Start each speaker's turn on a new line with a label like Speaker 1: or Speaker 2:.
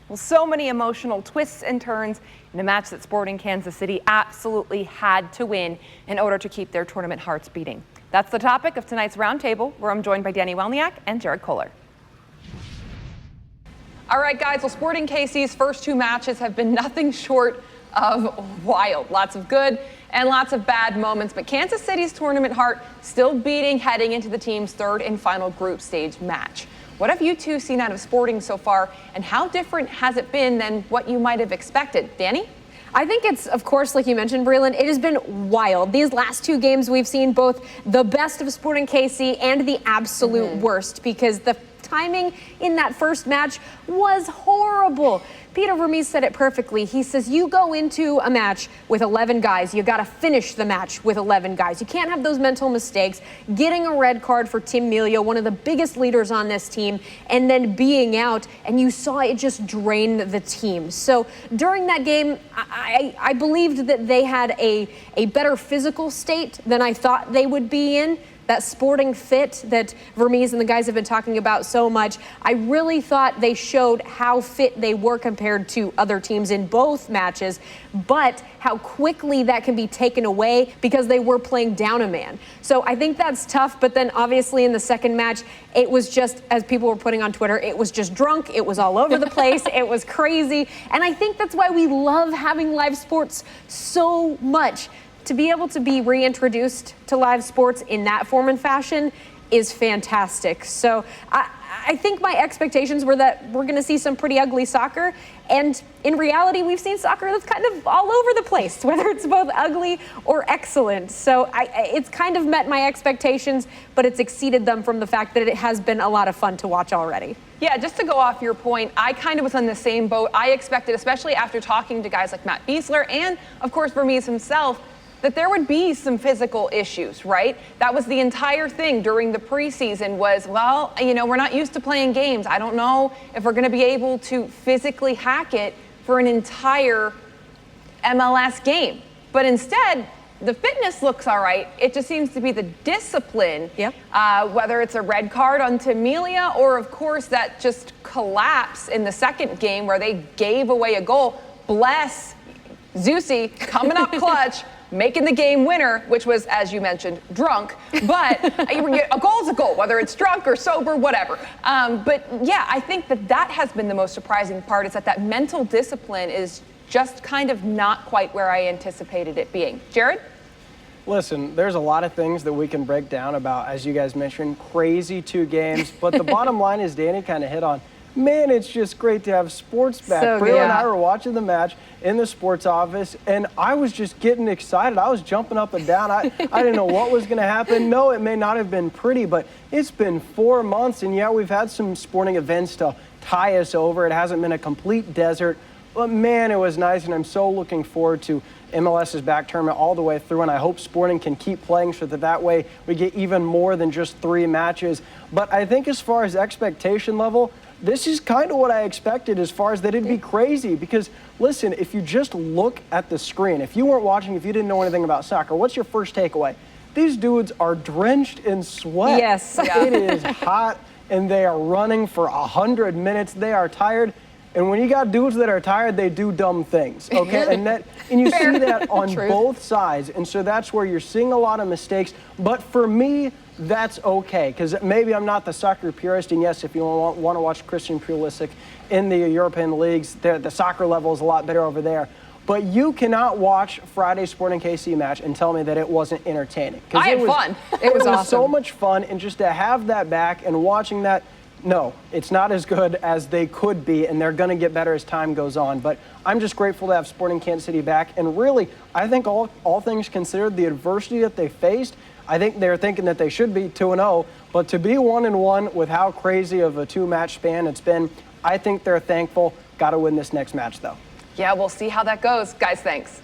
Speaker 1: Well, so many emotional twists and turns in a match that Sporting Kansas City absolutely had to win in order to keep their tournament hearts beating. That's the topic of tonight's Roundtable, where I'm joined by Dani and Jared Kohler. All right, guys, well, Sporting KC's first two matches have been nothing short of wild. Lots of good and lots of bad moments, but Kansas City's tournament heart still beating heading into the team's third and final group stage match. What have you two seen out of Sporting so far, and how different has it been than what you might have expected? Dani?
Speaker 2: I think it's, of course, like you mentioned, Breland, it has been wild. These last two games, we've seen both the best of Sporting KC and the absolute worst, because the timing in that first match was horrible. Peter Vermes said it perfectly. He says, you go into a match with 11 guys, you got to finish the match with 11 guys. You can't have those mental mistakes. Getting a red card for Tim Melia, one of the biggest leaders on this team, and then being out, and you saw it just drain the team. So during that game, I believed that they had a better physical state than I thought they would be in. That sporting fit that Vermes and the guys have been talking about so much, I really thought they showed how fit they were compared to other teams in both matches, but how quickly that can be taken away because they were playing down a man. So I think that's tough, but then obviously in the second match, it was just, as people were putting on Twitter, it was just drunk, it was all over the place, it was crazy, and I think that's why we love having live sports so much. To be able to be reintroduced to live sports in that form and fashion is fantastic. So I think my expectations were that we're going to see some pretty ugly soccer. And in reality, we've seen soccer that's kind of all over the place, whether it's both ugly or excellent. So it's kind of met my expectations, but it's exceeded them from the fact that it has been a lot of fun to watch already.
Speaker 1: Yeah, just to go off your point, I kind of was on the same boat. I expected, especially after talking to guys like Matt Beasler and, of course, Vermes himself, that there would be some physical issues, right? That was the entire thing during the preseason was, well, you know, we're not used to playing games. I don't know if we're going to be able to physically hack it for an entire MLS game. But instead, the fitness looks all right. It just seems to be the discipline, whether it's a red card on Tim Melia or, of course, that just collapse in the second game where they gave away a goal. Bless Zusi coming up clutch, making the game winner, which was, as you mentioned, drunk. But a goal is a goal, whether it's drunk or sober, whatever. But yeah, I think that has been the most surprising part, is that mental discipline is just kind of not quite where I anticipated it being. Jared?
Speaker 3: Listen, there's a lot of things that we can break down about, as you guys mentioned, crazy two games. But the bottom line is, Dani kind of hit on, man, it's just great to have sports back. Breland and I were watching the match in the sports office, and I was just getting excited. I was jumping up and down. I didn't know what was going to happen. No, it may not have been pretty, but it's been 4 months, and yeah, we've had some sporting events to tie us over. It hasn't been a complete desert, but man, it was nice, and I'm so looking forward to MLS's back tournament all the way through, and I hope Sporting can keep playing so that way we get even more than just 3 matches. But I think as far as expectation level, this is kind of what I expected, as far as that it'd be crazy. Because, listen, if you just look at the screen, if you weren't watching, if you didn't know anything about soccer, what's your first takeaway? These dudes are drenched in sweat.
Speaker 2: Yes.
Speaker 3: It is hot, and they are running for 100 minutes. They are tired. And when you got dudes that are tired, they do dumb things, okay? and you see that on both sides. And so that's where you're seeing a lot of mistakes. But for me, that's okay, because maybe I'm not the soccer purist, and yes, if you want to watch Christian Pulisic in the European leagues, the soccer level is a lot better over there. But you cannot watch Friday's Sporting KC match and tell me that it wasn't entertaining.
Speaker 1: I had fun.
Speaker 2: It was awesome.
Speaker 3: So much fun, and just to have that back and watching that, no, it's not as good as they could be, and they're going to get better as time goes on. But I'm just grateful to have Sporting Kansas City back, and really, I think all things considered, the adversity that they faced, I think they're thinking that they should be 2-0, but to be 1-1 with how crazy of a 2-match span it's been, I think they're thankful. Got to win this next match, though.
Speaker 1: Yeah, we'll see how that goes. Guys, thanks.